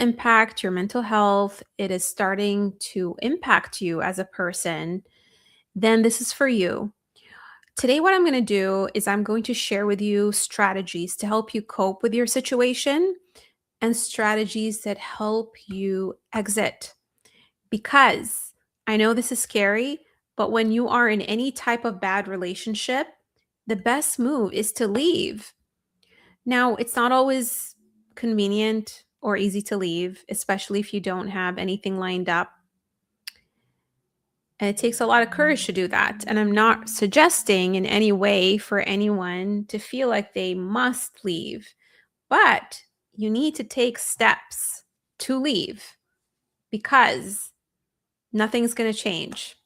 impact your mental health, it is starting to impact you as a person, then this is for you. Today, what I'm going to do is I'm going to share with you strategies to help you cope with your situation and strategies that help you exit. Because I know this is scary, but when you are in any type of bad relationship, the best move is to leave. Now, it's not always convenient or easy to leave, especially if you don't have anything lined up. And it takes a lot of courage to do that. And I'm not suggesting in any way for anyone to feel like they must leave, but you need to take steps to leave because nothing's going to change.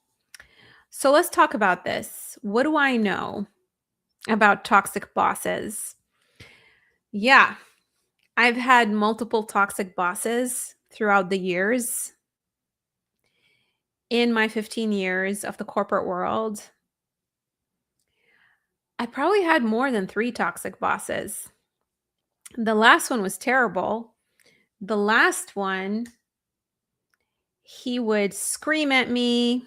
So let's talk about this. What do I know about toxic bosses? Yeah, I've had multiple toxic bosses throughout the years. In my 15 years of the corporate world, I probably had more than 3 toxic bosses. The last one was terrible. The last one, he would scream at me.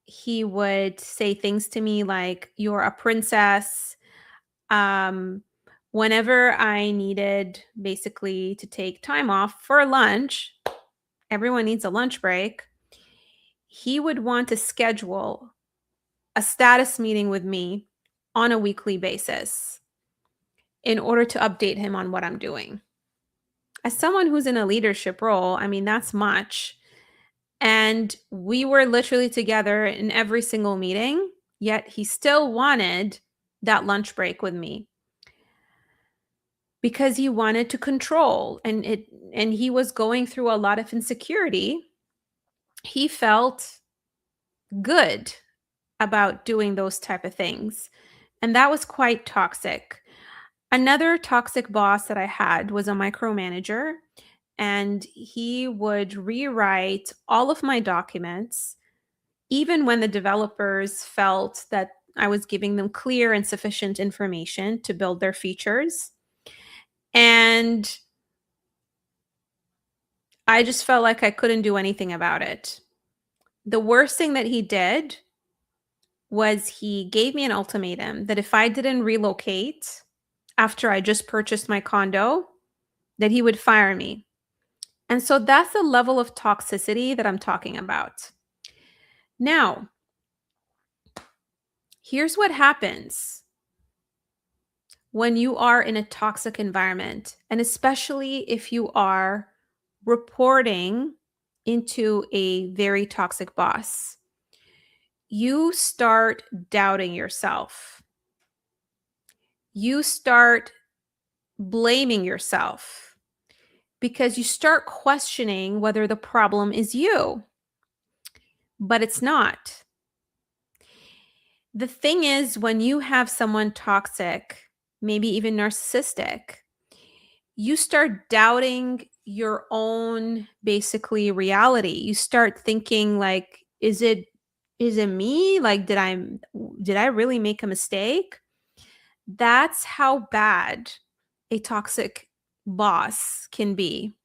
He would say things to me like, "You're a princess." Um, Whenever I needed basically to take time off for lunch, everyone needs a lunch break, he would want to schedule a status meeting with me on a weekly basis in order to update him on what I'm doing. As someone who's in a leadership role, I mean, that's much. And we were literally together in every single meeting, yet he still wanted that lunch break with me because he wanted to control and he was going through a lot of insecurity. He felt good about doing those type of things, and that was quite toxic. Another toxic boss that I had was a micromanager, and he would rewrite all of my documents, even when the developers felt that I was giving them clear and sufficient information to build their features. And I just felt like I couldn't do anything about it. The worst thing that he did was he gave me an ultimatum that if I didn't relocate after I just purchased my condo, that he would fire me. And so that's the level of toxicity that I'm talking about. Now, here's what happens when you are in a toxic environment, and especially if you are reporting into a very toxic boss. You start doubting yourself. You start blaming yourself because you start questioning whether the problem is you, but it's not. The thing is, when you have someone toxic, maybe even narcissistic, you start doubting your own basically reality. You start thinking like, is it me? Like, did I really make a mistake? That's how bad a toxic boss can be.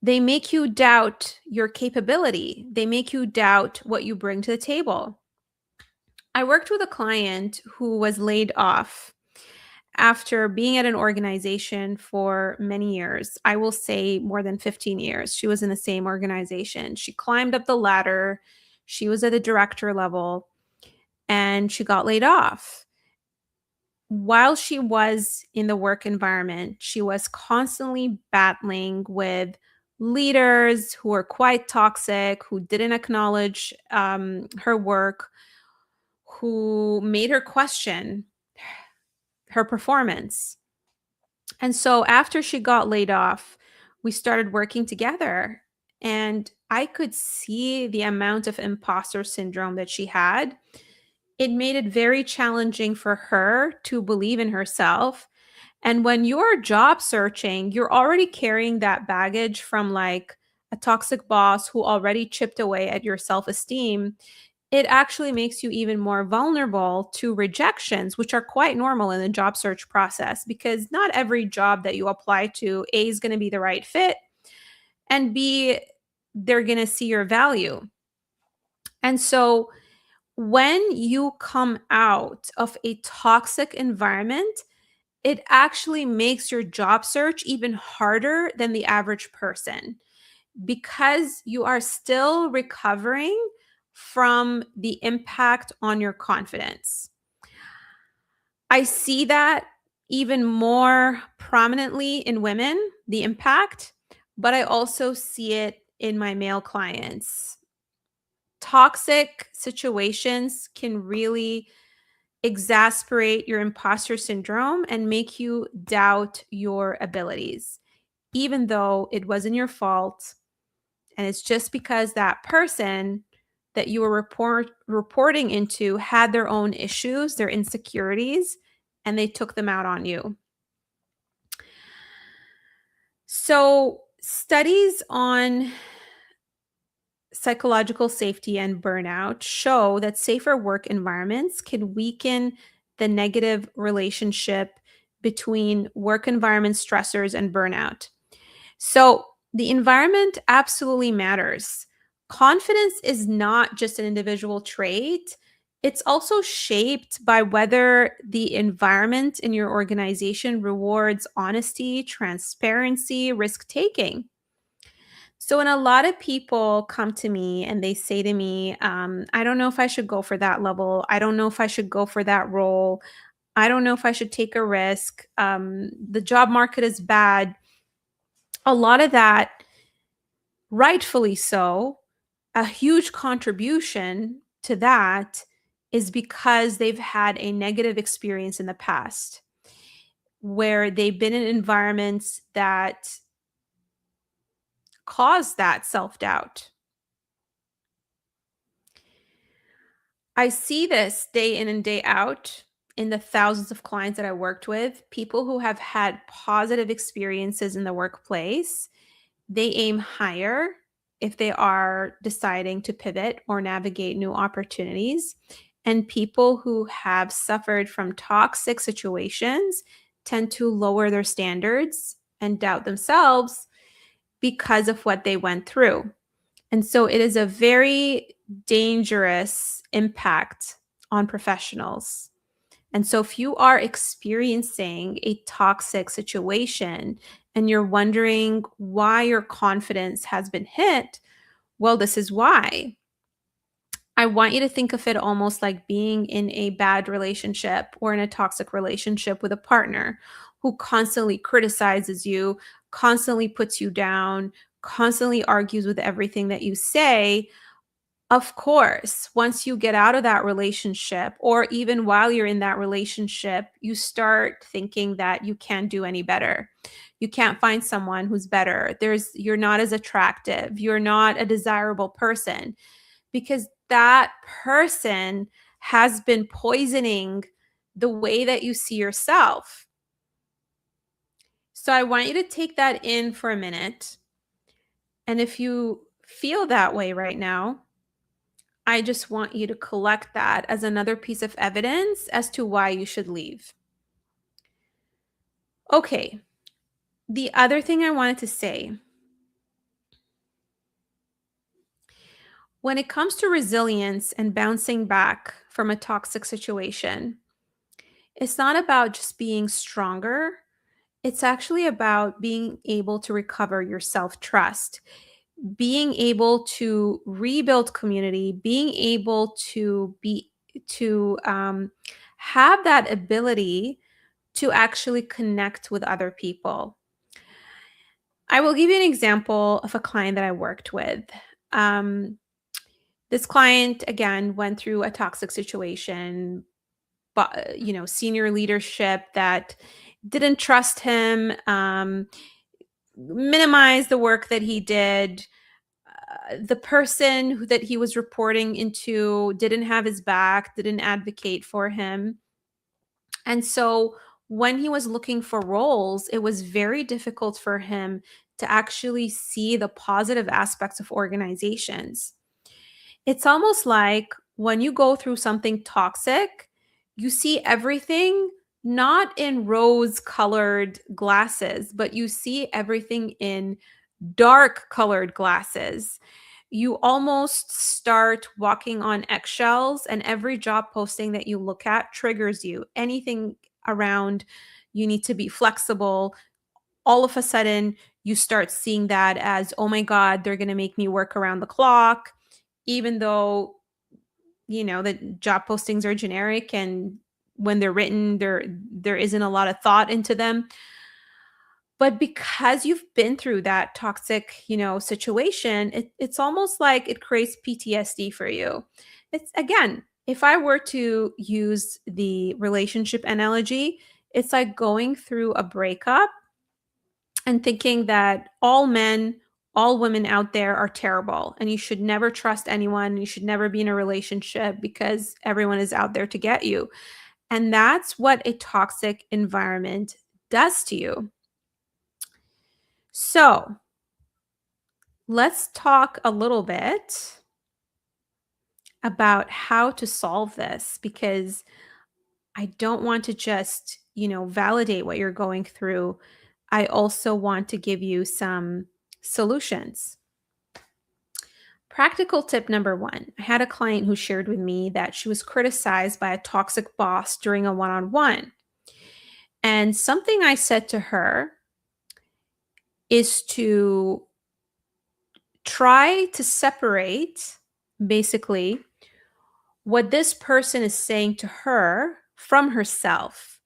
They make you doubt your capability. They make you doubt what you bring to the table. I worked with a client who was laid off after being at an organization for many years. I will say more than 15 years. She was in the same organization. She climbed up the ladder. She was at the director level and she got laid off. While she was in the work environment, she was constantly battling with leaders who were quite toxic, who didn't acknowledge her work, who made her question her performance. And so after she got laid off, we started working together. And I could see the amount of imposter syndrome that she had. It made it very challenging for her to believe in herself. And when you're job searching, you're already carrying that baggage from like a toxic boss who already chipped away at your self esteem. it actually makes you even more vulnerable to rejections, which are quite normal in the job search process because not every job that you apply to, A, is going to be the right fit, and B, they're going to see your value. And so when you come out of a toxic environment, it actually makes your job search even harder than the average person because you are still recovering from the impact on your confidence. I see that even more prominently in women, the impact, but I also see it in my male clients. Toxic situations can really exasperate your imposter syndrome and make you doubt your abilities, even though it wasn't your fault. And it's just because that person that you were reporting into had their own issues, their insecurities, and they took them out on you. So, studies on psychological safety and burnout show that safer work environments can weaken the negative relationship between work environment stressors and burnout. So, the environment absolutely matters. Confidence is not just an individual trait, it's also shaped by whether the environment in your organization rewards honesty, transparency, risk taking. So, when a lot of people come to me and they say to me, I don't know if I should go for that level. I don't know if I should go for that role. I don't know if I should take a risk. The job market is bad. A lot of that, rightfully so, a huge contribution to that is because they've had a negative experience in the past where they've been in environments that cause that self doubt. I see this day in and day out in the thousands of clients that I worked with, people who have had positive experiences in the workplace. They aim higher if they are deciding to pivot or navigate new opportunities. And people who have suffered from toxic situations tend to lower their standards and doubt themselves because of what they went through. And so it is a very dangerous impact on professionals. And so if you are experiencing a toxic situation and you're wondering why your confidence has been hit, well, this is why. I want you to think of it almost like being in a bad relationship or in a toxic relationship with a partner who constantly criticizes you, constantly puts you down, constantly argues with everything that you say. Of course, once you get out of that relationship, or even while you're in that relationship, you start thinking that you can't do any better. You can't find someone who's better. You're not as attractive. You're not a desirable person because that person has been poisoning the way that you see yourself. So I want you to take that in for a minute. And if you feel that way right now, I just want you to collect that as another piece of evidence as to why you should leave. Okay, the other thing I wanted to say, when it comes to resilience and bouncing back from a toxic situation, it's not about just being stronger. It's actually about being able to recover your self trust, being able to rebuild community, being able to have that ability to actually connect with other people. I will give you an example of a client that I worked with. Um, this client again went through a toxic situation, but senior leadership that didn't trust him, minimized the work that he did. The person that he was reporting into didn't have his back, didn't advocate for him. And so when he was looking for roles, it was very difficult for him to actually see the positive aspects of organizations. It's almost like when you go through something toxic, you see everything not in rose colored glasses, but you see everything in dark colored glasses. You almost start walking on eggshells, and every job posting that you look at triggers you. Anything around you need to be flexible. All of a sudden, you start seeing that as, oh my God, they're going to make me work around the clock, even though, the job postings are generic, and when they're written, there isn't a lot of thought into them. But because you've been through that toxic, situation, it's almost like it creates PTSD for you. It's, again, if I were to use the relationship analogy, it's like going through a breakup and thinking that all men, all women out there are terrible and you should never trust anyone. You should never be in a relationship because everyone is out there to get you. And that's what a toxic environment does to you. So let's talk a little bit about how to solve this, because I don't want to just, validate what you're going through. I also want to give you some solutions. Practical tip number one: I had a client who shared with me that she was criticized by a toxic boss during a one on one. And something I said to her is to try to separate basically what this person is saying to her from herself.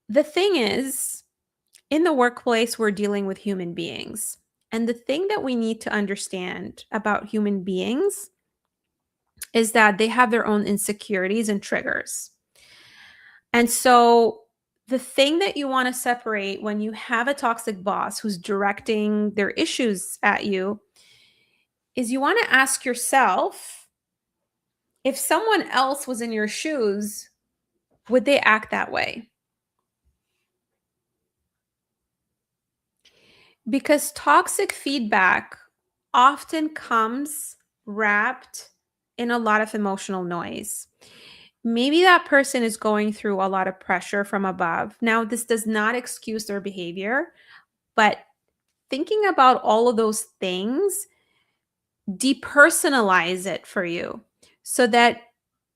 The thing is, in the workplace, we're dealing with human beings. And the thing that we need to understand about human beings is that they have their own insecurities and triggers. And so the thing that you want to separate when you have a toxic boss who's directing their issues at you is you want to ask yourself, if someone else was in your shoes, would they act that way? Because toxic feedback often comes wrapped in a lot of emotional noise. Maybe that person is going through a lot of pressure from above. Now, this does not excuse their behavior, but thinking about all of those things depersonalize it for you so that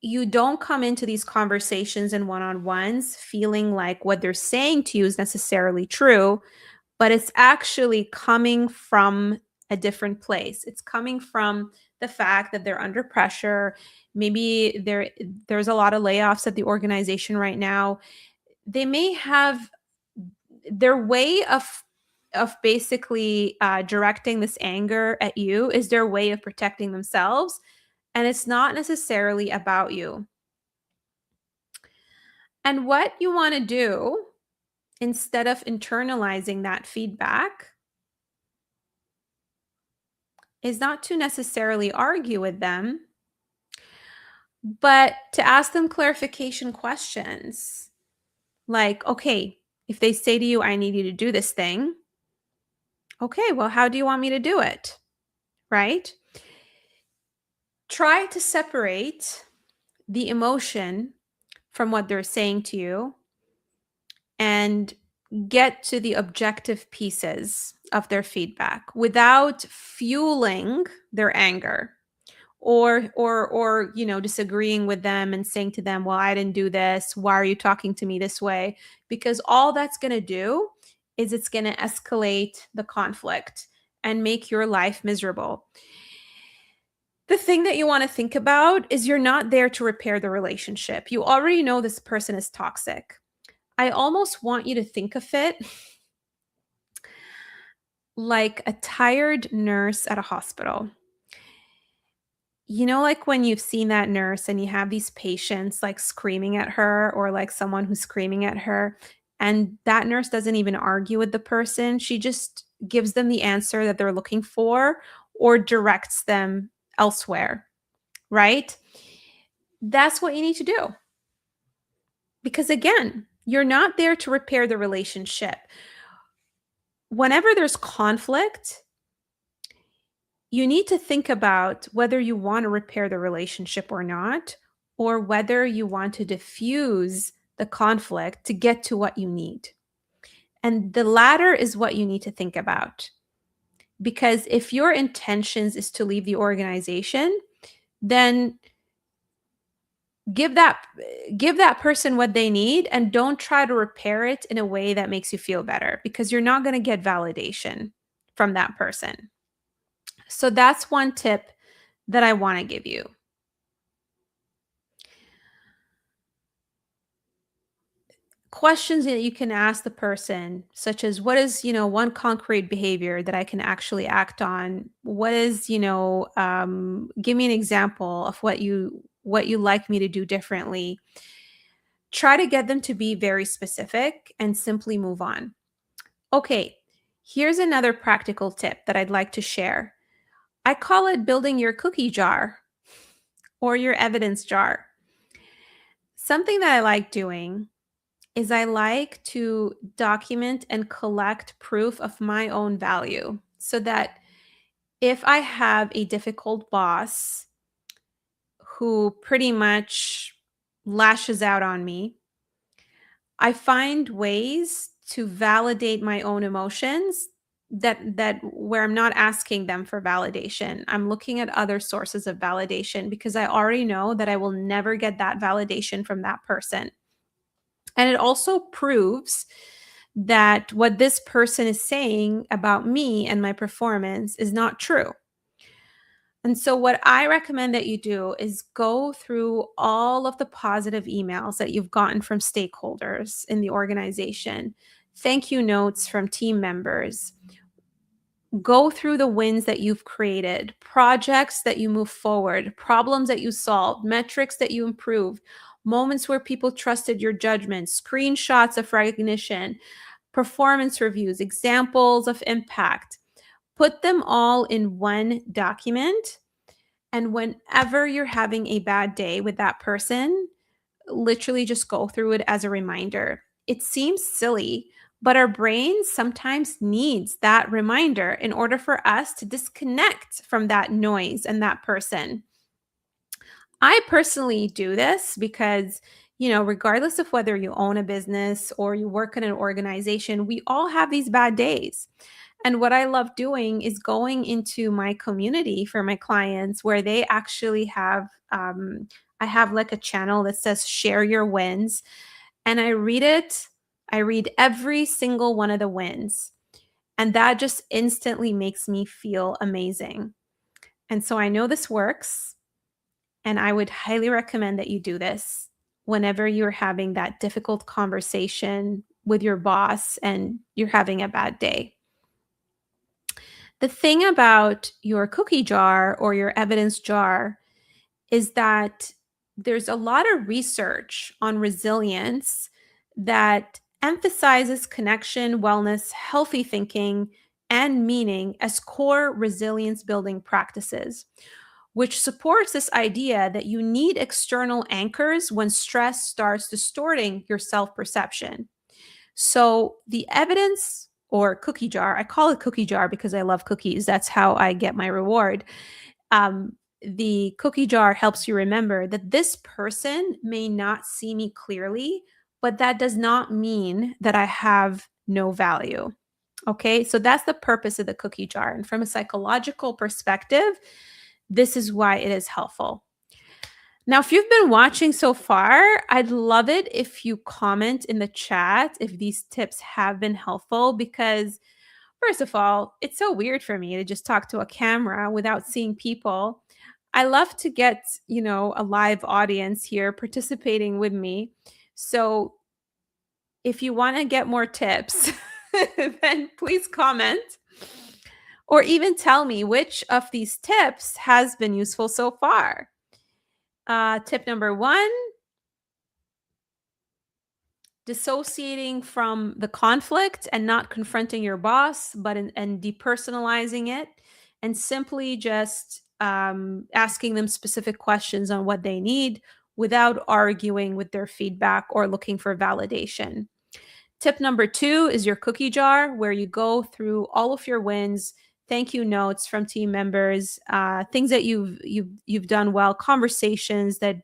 you don't come into these conversations and one-on-ones feeling like what they're saying to you is necessarily true, but it's actually coming from a different place. It's coming from the fact that they're under pressure. Maybe there's a lot of layoffs at the organization right now. They may have their way of basically directing this anger at you is their way of protecting themselves, and it's not necessarily about you. And what you want to do, instead of internalizing that feedback, is not to necessarily argue with them, but to ask them clarification questions. Like, okay, if they say to you, I need you to do this thing, okay, well, how do you want me to do it? Right? Try to separate the emotion from what they're saying to you and get to the objective pieces of their feedback without fueling their anger or disagreeing with them and saying to them, well, I didn't do this, why are you talking to me this way? Because all that's going to do is it's going to escalate the conflict and make your life miserable. The thing that you want to think about is you're not there to repair the relationship. You already know this person is toxic. I almost want you to think of it like a tired nurse at a hospital. Like when you've seen that nurse and you have these patients like screaming at her, or like someone who's screaming at her, and that nurse doesn't even argue with the person. She just gives them the answer that they're looking for or directs them elsewhere, right? That's what you need to do. Because again, you're not there to repair the relationship. Whenever there's conflict, You need to think about whether you want to repair the relationship or not, or whether you want to diffuse the conflict to get to what you need. And the latter is what you need to think about. Because if your intentions is to leave the organization, then give that give that person what they need and don't try to repair it in a way that makes you feel better, because you're not going to get validation from that person. So that's one tip that I want to give you. Questions that you can ask the person, such as, what is, one concrete behavior that I can actually act on? What is, give me an example of what you like me to do differently. Try to get them to be very specific and simply move on. Okay, here's another practical tip that I'd like to share. I call it building your cookie jar or your evidence jar. Something that I like doing is I like to document and collect proof of my own value, so that if I have a difficult boss who pretty much lashes out on me, I find ways to validate my own emotions, that where I'm not asking them for validation. I'm looking at other sources of validation, because I already know that I will never get that validation from that person. And it also proves that what this person is saying about me and my performance is not true. And so, what I recommend that you do is go through all of the positive emails that you've gotten from stakeholders in the organization, thank you notes from team members. Go through the wins that you've created, projects that you move forward, problems that you solved, metrics that you improved, moments where people trusted your judgment, screenshots of recognition, performance reviews, examples of impact. Put them all in one document. And whenever you're having a bad day with that person, literally just go through it as a reminder. It seems silly, but our brain sometimes needs that reminder in order for us to disconnect from that noise and that person. I personally do this because, regardless of whether you own a business or you work in an organization, we all have these bad days. And what I love doing is going into my community for my clients, where they actually have, I have like a channel that says share your wins. And I read it. I read every single one of the wins. And that just instantly makes me feel amazing. And so I know this works. And I would highly recommend that you do this whenever you're having that difficult conversation with your boss and you're having a bad day. The thing about your cookie jar or your evidence jar is that there's a lot of research on resilience that emphasizes connection, wellness, healthy thinking, and meaning as core resilience building practices, which supports this idea that you need external anchors when stress starts distorting your self perception. So, the evidence or cookie jar, I call it cookie jar because I love cookies. That's how I get my reward. Um, the cookie jar helps you remember that this person may not see me clearly, but that does not mean that I have no value. Okay, so that's the purpose of the cookie jar. And from a psychological perspective, this is why it is helpful. Now, if you've been watching so far, I'd love it if you comment in the chat if these tips have been helpful, because first of all, it's so weird for me to just talk to a camera without seeing people. I love to get, a live audience here participating with me. So if you want to get more tips, then please comment, or even tell me which of these tips has been useful so far. Tip number 1, dissociating from the conflict and not confronting your boss, but and depersonalizing it, and simply just asking them specific questions on what they need without arguing with their feedback or looking for validation. Tip number 2 is your cookie jar, where you go through all of your wins, thank you notes from team members, things that you've done well, conversations that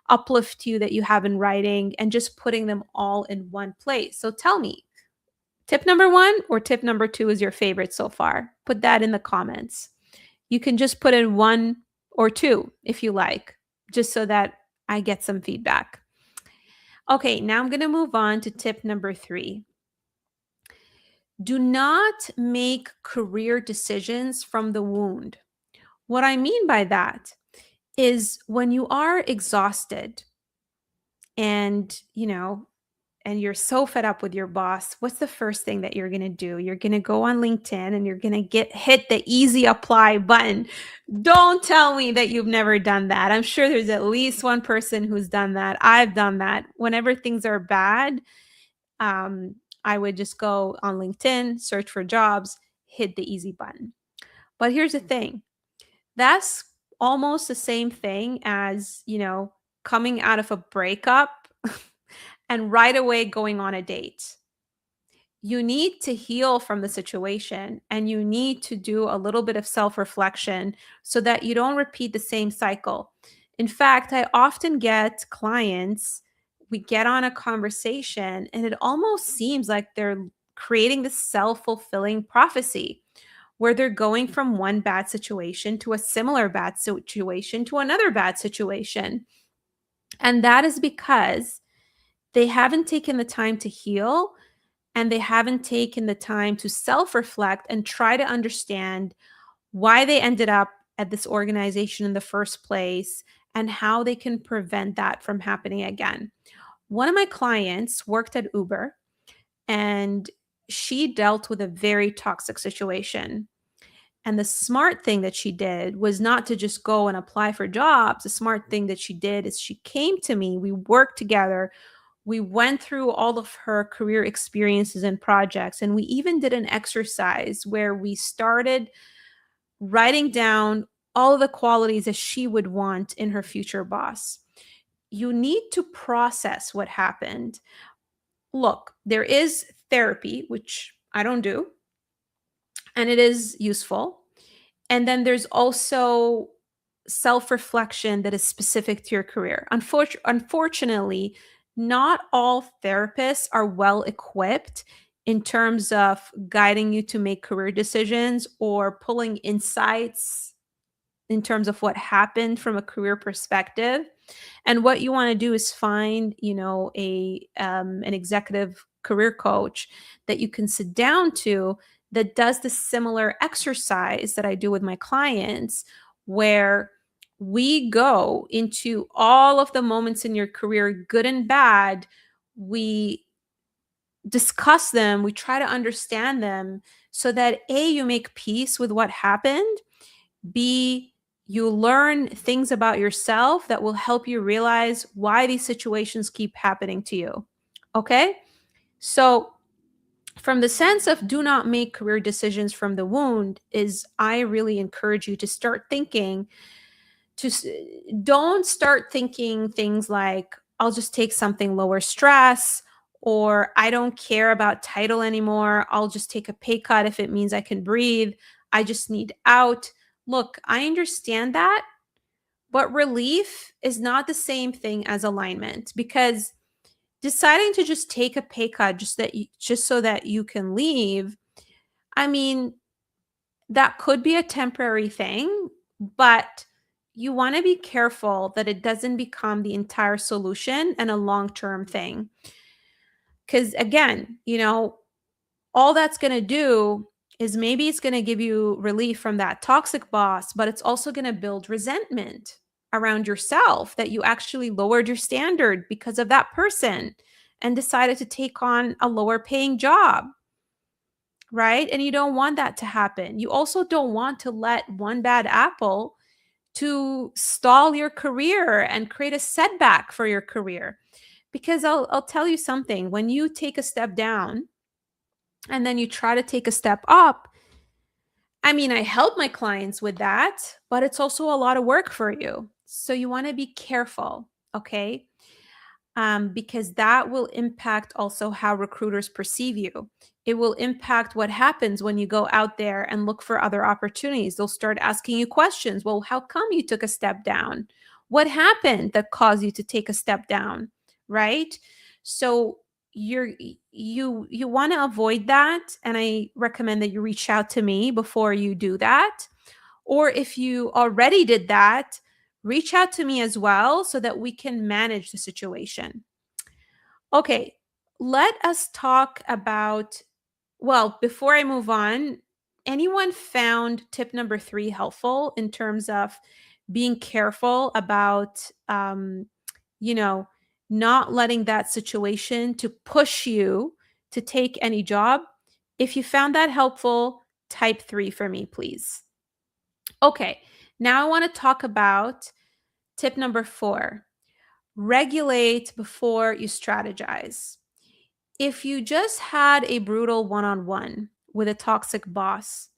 uplift you that you have in writing, and just putting them all in one place. So tell me, tip number one or tip number two is your favorite so far? Put that in the comments. You can just put in one or two if you like, just so that I get some feedback. Okay, now I'm going to move on to tip number three. Do not make career decisions from the wound. What I mean by that is when you are exhausted and, and you're so fed up with your boss, what's the first thing that you're going to do? You're going to go on LinkedIn and you're going to hit the easy apply button. Don't tell me that you've never done that. I'm sure there's at least one person who's done that. I've done that. Whenever things are bad, I would just go on LinkedIn, search for jobs, hit the easy button. But here's the thing. That's almost the same thing as, coming out of a breakup and right away going on a date. You need to heal from the situation and you need to do a little bit of self reflection so that you don't repeat the same cycle. In fact, I often get clients, we get on a conversation and it almost seems like they're creating this self fulfilling prophecy where they're going from one bad situation to a similar bad situation to another bad situation. And that is because they haven't taken the time to heal and they haven't taken the time to self-reflect and try to understand why they ended up at this organization in the first place and how they can prevent that from happening again. One of my clients worked at Uber and she dealt with a very toxic situation. And the smart thing that she did was not to just go and apply for jobs. The smart thing that she did is she came to me, we worked together, we went through all of her career experiences and projects, and we even did an exercise where we started writing down all of the qualities that she would want in her future boss. You need to process what happened. Look, there is therapy, which I don't do, and it is useful. And then there's also self reflection that is specific to your career. Unfortunately, not all therapists are well equipped in terms of guiding you to make career decisions or pulling insights in terms of what happened from a career perspective. And what you want to do is find, an executive career coach that you can sit down to that does the similar exercise that I do with my clients, where we go into all of the moments in your career, good and bad. We discuss them, we try to understand them so that A, you make peace with what happened, B, you learn things about yourself that will help you realize why these situations keep happening to you. Okay? So, from the sense of do not make career decisions from the wound, is I really encourage you to start thinking, to don't start thinking things like, I'll just take something lower stress, or I don't care about title anymore. I'll just take a pay cut if it means I can breathe. I just need out. Look, I understand that, but relief is not the same thing as alignment, because deciding to just take a pay cut just so that you can leave, I mean, that could be a temporary thing, but you want to be careful that it doesn't become the entire solution and a long-term thing. Because again, all that's going to do is maybe it's going to give you relief from that toxic boss, but it's also going to build resentment around yourself that you actually lowered your standard because of that person and decided to take on a lower paying job, right? And you don't want that to happen. You also don't want to let one bad apple to stall your career and create a setback for your career. Because I'll tell you something, when you take a step down and then you try to take a step up, I mean, I help my clients with that, but it's also a lot of work for you. So you want to be careful, okay? because that will impact also how recruiters perceive you. It will impact what happens when you go out there and look for other opportunities. They'll start asking you questions. Well, how come you took a step down? What happened that caused you to take a step down? Right? So you want to avoid that, and I recommend that you reach out to me before you do that. Or if you already did that, reach out to me as well so that we can manage the situation. Okay, let us talk about, well, before I move on, anyone found tip number 3 helpful in terms of being careful about, you know, not letting that situation to push you to take any job? If you found that helpful, type 3 for me, please. Okay, now I want to talk about tip number 4. Regulate before you strategize. If you just had a brutal one-on-one with a toxic boss,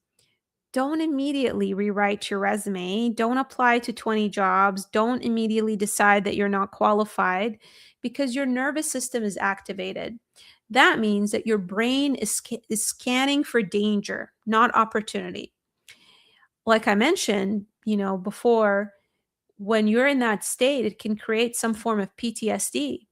don't immediately rewrite your resume. Don't apply to 20 jobs. Don't immediately decide that you're not qualified because your nervous system is activated. That means that your brain is scanning for danger, not opportunity. Like I mentioned, before, when you're in that state, it can create some form of PTSD.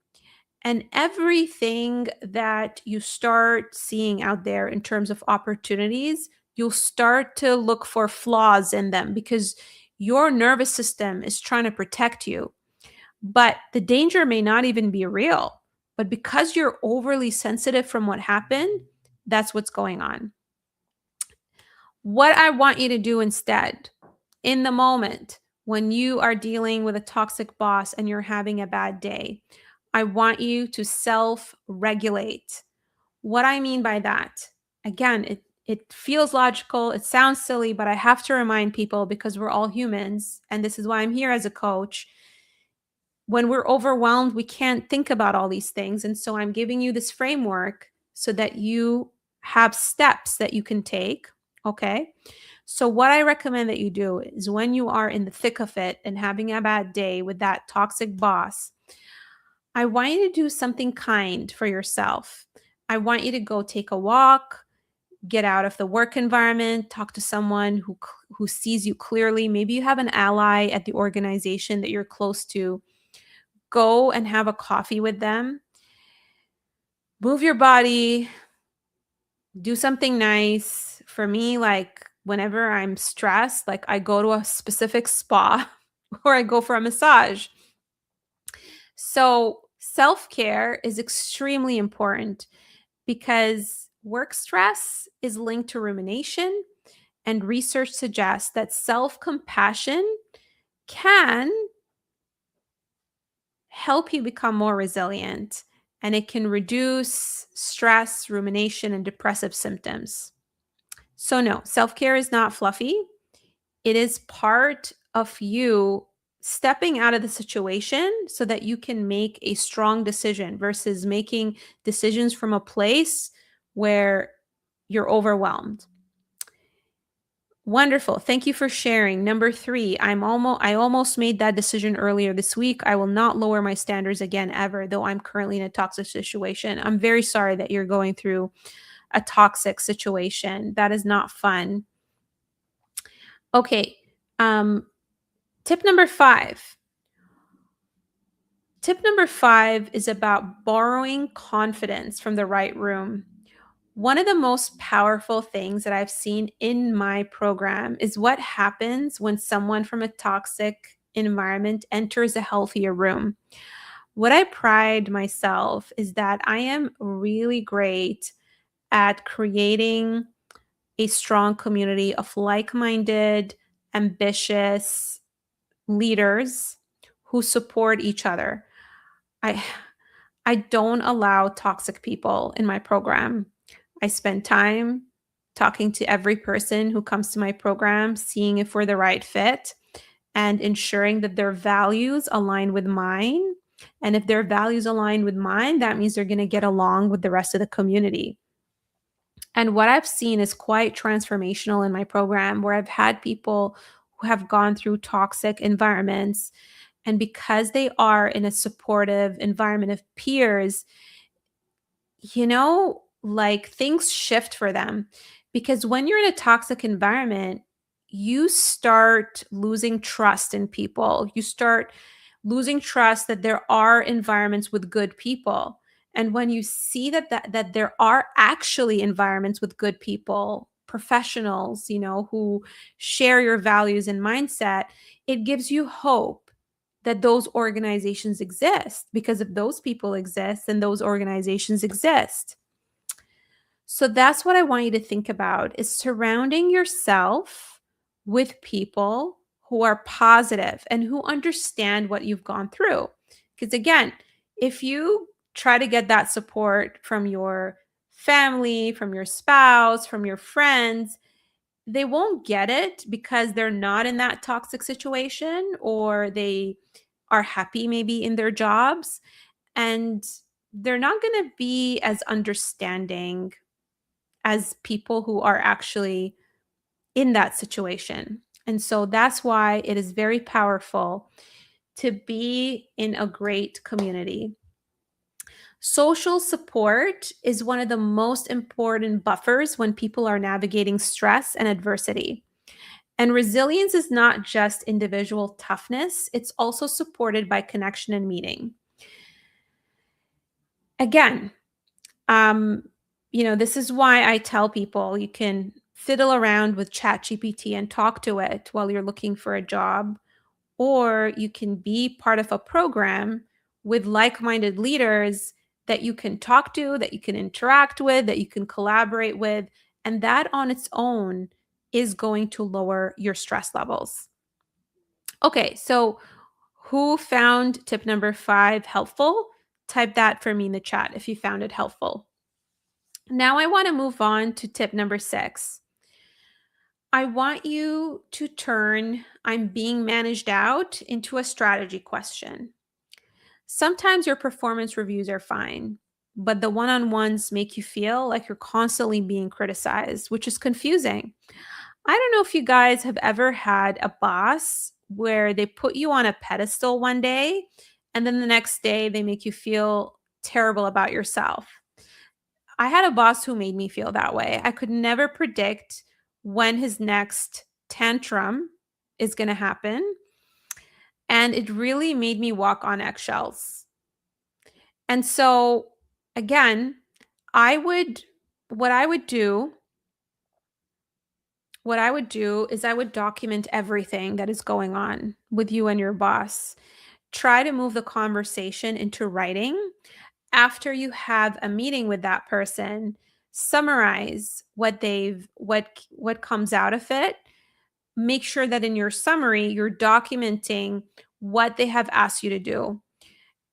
And everything that you start seeing out there in terms of opportunities, you'll start to look for flaws in them because your nervous system is trying to protect you. But the danger may not even be real. But because you're overly sensitive from what happened, that's what's going on. What I want you to do instead, in the moment when you are dealing with a toxic boss and you're having a bad day, I want you to self-regulate. What I mean by that, again, it feels logical, it sounds silly, but I have to remind people because we're all humans, and this is why I'm here as a coach. When we're overwhelmed, we can't think about all these things. And so I'm giving you this framework so that you have steps that you can take. Okay. So, what I recommend that you do is when you are in the thick of it and having a bad day with that toxic boss, I want you to do something kind for yourself. I want you to go take a walk, get out of the work environment, talk to someone who sees you clearly. Maybe you have an ally at the organization that you're close to. Go and have a coffee with them. Move your body, do something nice. For me, like whenever I'm stressed, like I go to a specific spa or I go for a massage. So, self-care is extremely important because work stress is linked to rumination, and research suggests that self-compassion can help you become more resilient, and it can reduce stress, rumination, and depressive symptoms. So, no, self care is not fluffy. It is part of you stepping out of the situation so that you can make a strong decision versus making decisions from a place where you're overwhelmed. Wonderful. Thank you for sharing. Number 3, I almost made that decision earlier this week. I will not lower my standards again ever, though I'm currently in a toxic situation. I'm very sorry that you're going through a toxic situation. That is not fun. Okay. Tip number 5. Tip number 5 is about borrowing confidence from the right room. One of the most powerful things that I've seen in my program is what happens when someone from a toxic environment enters a healthier room. What I pride myself is that I am really great at creating a strong community of like-minded, ambitious leaders who support each other. I I don't allow toxic people in my program. I spend time talking to every person who comes to my program, seeing if we're the right fit and ensuring that their values align with mine. And if their values align with mine, that means they're going to get along with the rest of the community. And what I've seen is quite transformational in my program, where I've had people who have gone through toxic environments And because they are in a supportive environment of peers, like things shift for them. Because when you're in a toxic environment, you start losing trust in people. You start losing trust that there are environments with good people. And when you see that there are actually environments with good people, professionals, who share your values and mindset, it gives you hope that those organizations exist, because if those people exist, then those organizations exist. So that's what I want you to think about, is surrounding yourself with people who are positive and who understand what you've gone through. Because again, if you try to get that support from your family, from your spouse, from your friends, they won't get it because they're not in that toxic situation, or they are happy maybe in their jobs, and they're not going to be as understanding as people who are actually in that situation. And so that's why it is very powerful to be in a great community. Social support is one of the most important buffers when people are navigating stress and adversity. And resilience is not just individual toughness, it's also supported by connection and meaning. Again, this is why I tell people you can fiddle around with ChatGPT and talk to it while you're looking for a job, or you can be part of a program with like-minded leaders that you can talk to, that you can interact with, that you can collaborate with, and that on its own is going to lower your stress levels. Okay, so who found tip number 5 helpful? Type that for me in the chat if you found it helpful. Now I want to move on to tip number 6. I want you to turn "I'm being managed out" into a strategy question. Sometimes your performance reviews are fine, but the one-on-ones make you feel like you're constantly being criticized, which is confusing. I don't know if you guys have ever had a boss where they put you on a pedestal one day and then the next day they make you feel terrible about yourself. I had a boss who made me feel that way. I could never predict when his next tantrum is going to happen. And it really made me walk on eggshells. And so, again, I would, what I would do, is I would document everything that is going on with you and your boss. Try to move the conversation into writing. After you have a meeting with that person, summarize what comes out of it. Make sure that in your summary you're documenting what they have asked you to do,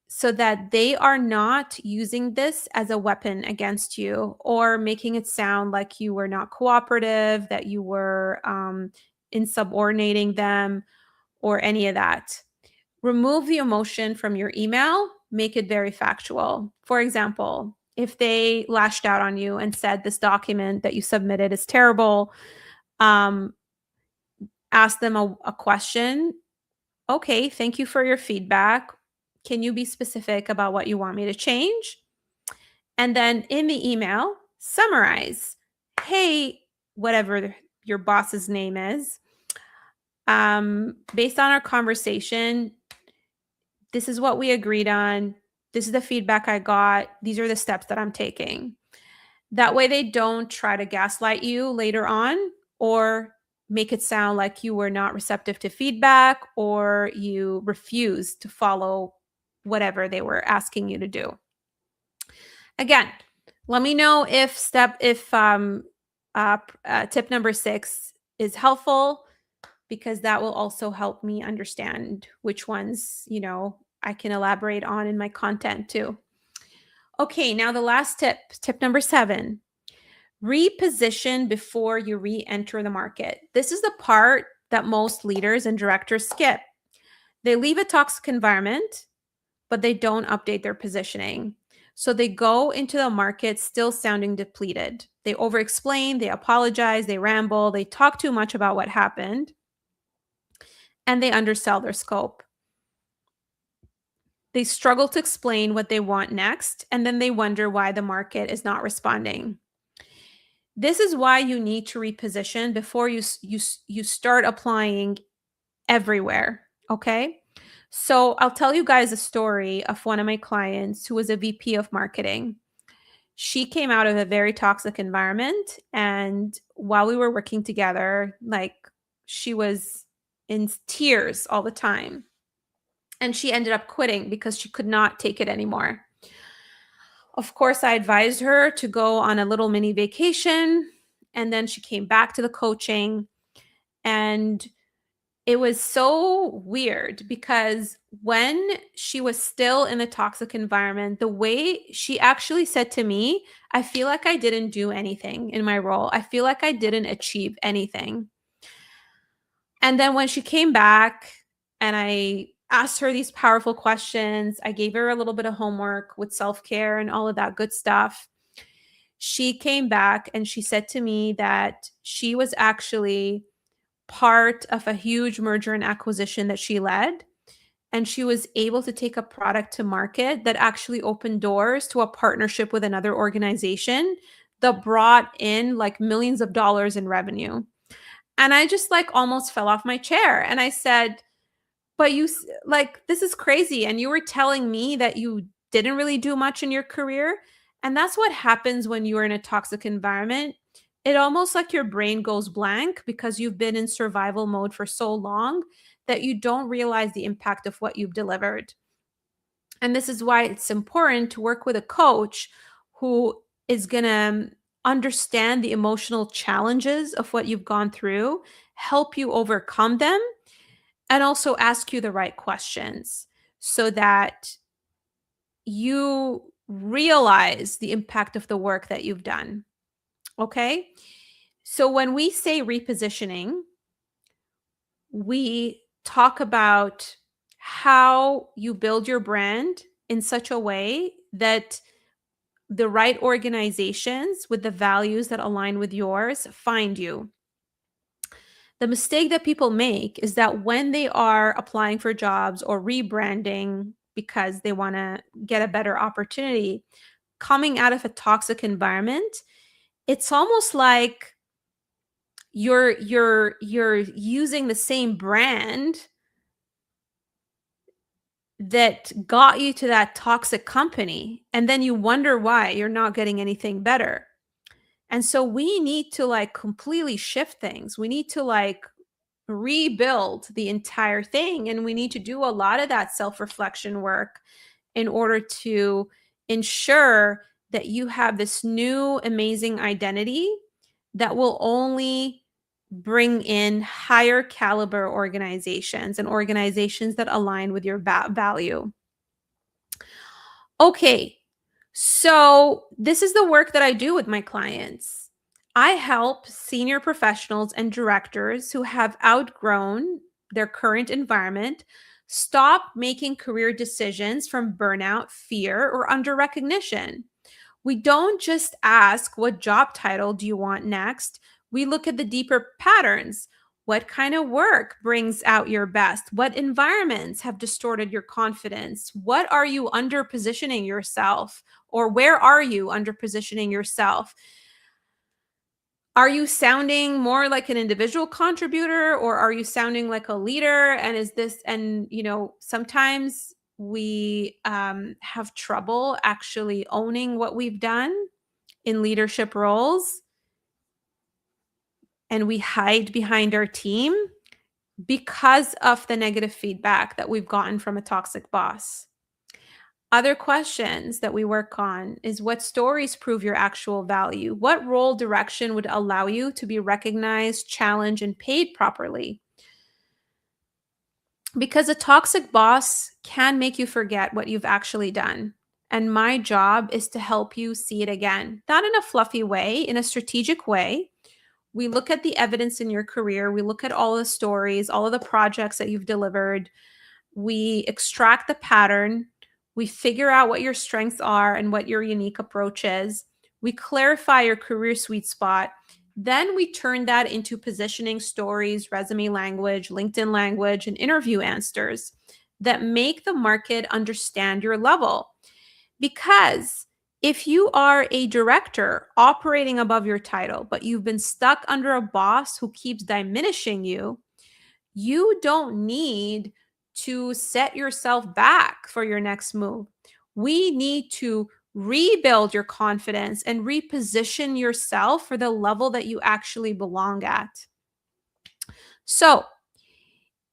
so that they are not using this as a weapon against you, or making it sound like you were not cooperative, that you were insubordinating them, or any of that. Remove the emotion from your email, make it very factual. For example, if they lashed out on you and said this document that you submitted is terrible, ask them a question. Okay, thank you for your feedback. Can you be specific about what you want me to change? And then in the email, summarize. Hey, whatever your boss's name is, based on our conversation, this is what we agreed on. This is the feedback I got. These are the steps that I'm taking. That way they don't try to gaslight you later on, or make it sound like you were not receptive to feedback, or you refused to follow whatever they were asking you to do. Again, let me know if tip number 6 is helpful, because that will also help me understand which ones, I can elaborate on in my content too. Okay, now the last tip number 7, reposition before you re-enter the market. This is the part that most leaders and directors skip. They leave a toxic environment, but they don't update their positioning. So they go into the market still sounding depleted. They over-explain, they apologize, they ramble, they talk too much about what happened, and they undersell their scope. They struggle to explain what they want next, and then they wonder why the market is not responding. This is why you need to reposition before you start applying everywhere, okay? So, I'll tell you guys a story of one of my clients who was a VP of marketing. She came out of a very toxic environment, and while we were working together, like, she was in tears all the time. And she ended up quitting because she could not take it anymore. Of course, I advised her to go on a little mini vacation, and then she came back to the coaching. And it was so weird because when she was still in the toxic environment, the way she actually said to me, I feel like I didn't do anything in my role. I feel like I didn't achieve anything. And then when she came back and I asked her these powerful questions, I gave her a little bit of homework with self-care and all of that good stuff. She came back and she said to me that she was actually part of a huge merger and acquisition that she led. And she was able to take a product to market that actually opened doors to a partnership with another organization that brought in like millions of dollars in revenue. And I just like almost fell off my chair. And I said, but like, this is crazy. And you were telling me that you didn't really do much in your career. And that's what happens when you are in a toxic environment. It almost like your brain goes blank because you've been in survival mode for so long that you don't realize the impact of what you've delivered. And this is why it's important to work with a coach who is going to understand the emotional challenges of what you've gone through, help you overcome them, and also ask you the right questions so that you realize the impact of the work that you've done. Okay? So when we say repositioning, we talk about how you build your brand in such a way that the right organizations with the values that align with yours find you. The mistake that people make is that when they are applying for jobs or rebranding because they want to get a better opportunity, coming out of a toxic environment, it's almost like you're using the same brand that got you to that toxic company, and then you wonder why you're not getting anything better. And so we need to like completely shift things. We need to like rebuild the entire thing, and we need to do a lot of that self-reflection work in order to ensure that you have this new amazing identity that will only bring in higher caliber organizations and organizations that align with your value. Okay, so this is the work that I do with my clients. I help senior professionals and directors who have outgrown their current environment stop making career decisions from burnout, fear, or under recognition. We don't just ask, what job title do you want next? We look at the deeper patterns. What kind of work brings out your best? What environments have distorted your confidence? What are you under positioning yourself? Or where are you under positioning yourself? Are you sounding more like an individual contributor, or are you sounding like a leader? And sometimes we have trouble actually owning what we've done in leadership roles, and we hide behind our team because of the negative feedback that we've gotten from a toxic boss. Other questions that we work on is, what stories prove your actual value? What role direction would allow you to be recognized, challenged, and paid properly? Because a toxic boss can make you forget what you've actually done. And my job is to help you see it again, not in a fluffy way, in a strategic way. We look at the evidence in your career. We look at all the stories, all of the projects that you've delivered. We extract the pattern. We figure out what your strengths are and what your unique approach is. We clarify your career sweet spot. Then we turn that into positioning stories, resume language, LinkedIn language, and interview answers. that make the market understand your level. Because if you are a director operating above your title, but you've been stuck under a boss who keeps diminishing you, you don't need to set yourself back for your next move. We need to rebuild your confidence and reposition yourself for the level that you actually belong at. So,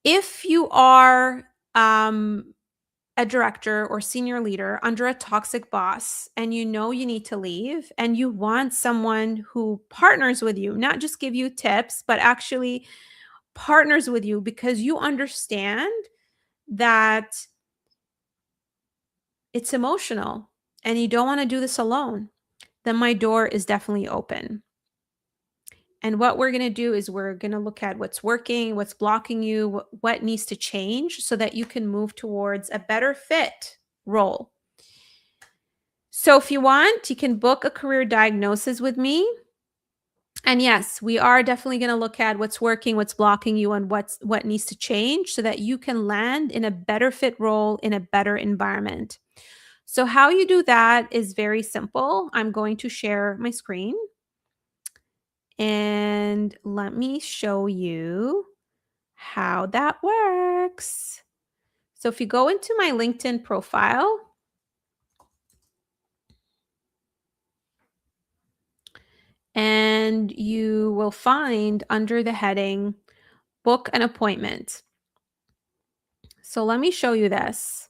if you are a director or senior leader under a toxic boss and you know you need to leave and you want someone who partners with you, not just give you tips, but actually partners with you because you understand that it's emotional and you don't want to do this alone, then my door is definitely open. And what we're going to do is we're going to look at what's working, what's blocking you, what needs to change so that you can move towards a better fit role. So if you want, you can book a career diagnosis with me. And yes, we are definitely going to look at what's working, what's blocking you, and what needs to change so that you can land in a better fit role in a better environment. So how you do that is very simple. I'm going to share my screen. And let me show you how that works. So if you go into my LinkedIn profile, and you will find under the heading, book an appointment. So let me show you this.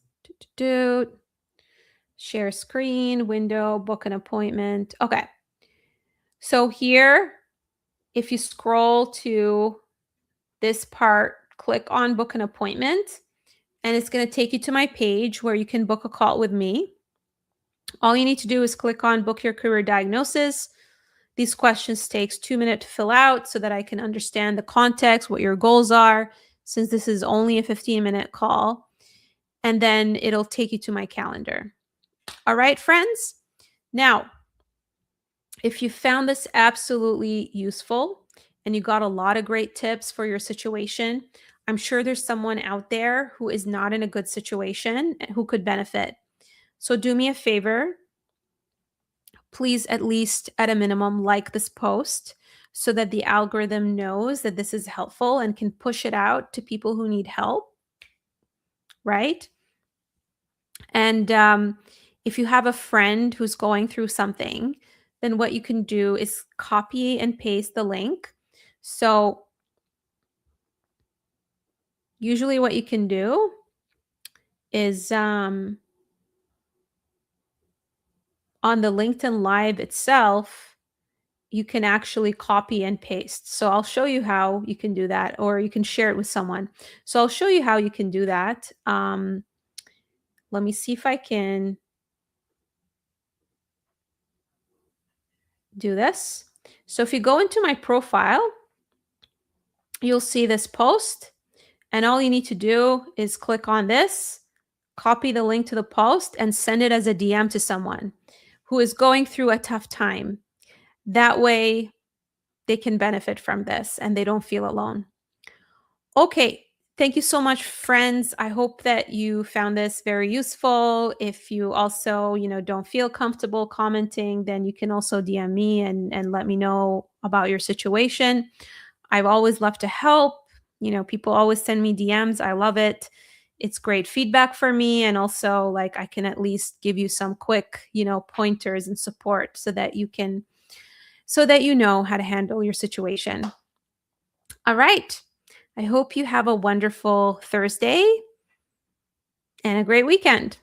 Share screen, window, book an appointment. Okay. So here, if you scroll to this part, click on book an appointment, and it's going to take you to my page where you can book a call with me. All you need to do is click on book your career diagnosis. These questions takes 2 minutes to fill out so that I can understand the context, what your goals are, since this is only a 15-minute call. And then it'll take you to my calendar. All right, friends? Now, if you found this absolutely useful and you got a lot of great tips for your situation, I'm sure there's someone out there who is not in a good situation and who could benefit. So do me a favor. Please, at least at a minimum, like this post so that the algorithm knows that this is helpful and can push it out to people who need help, right? And if you have a friend who's going through something, then what you can do is copy and paste the link. So usually what you can do is on the LinkedIn Live itself, you can actually copy and paste. So I'll show you how you can do that, or you can share it with someone. So I'll show you how you can do that. Let me see if I can do this. So if you go into my profile, you'll see this post, and all you need to do is click on this, copy the link to the post, and send it as a DM to someone who is going through a tough time. That way they can benefit from this and they don't feel alone. Okay. Thank you so much, friends. I hope that you found this very useful. If you also, don't feel comfortable commenting, then you can also DM me and let me know about your situation. I've always loved to help. People always send me DMs. I love it. It's great feedback for me. And also, like, I can at least give you some quick, pointers and support so that you know how to handle your situation. All right. I hope you have a wonderful Thursday and a great weekend.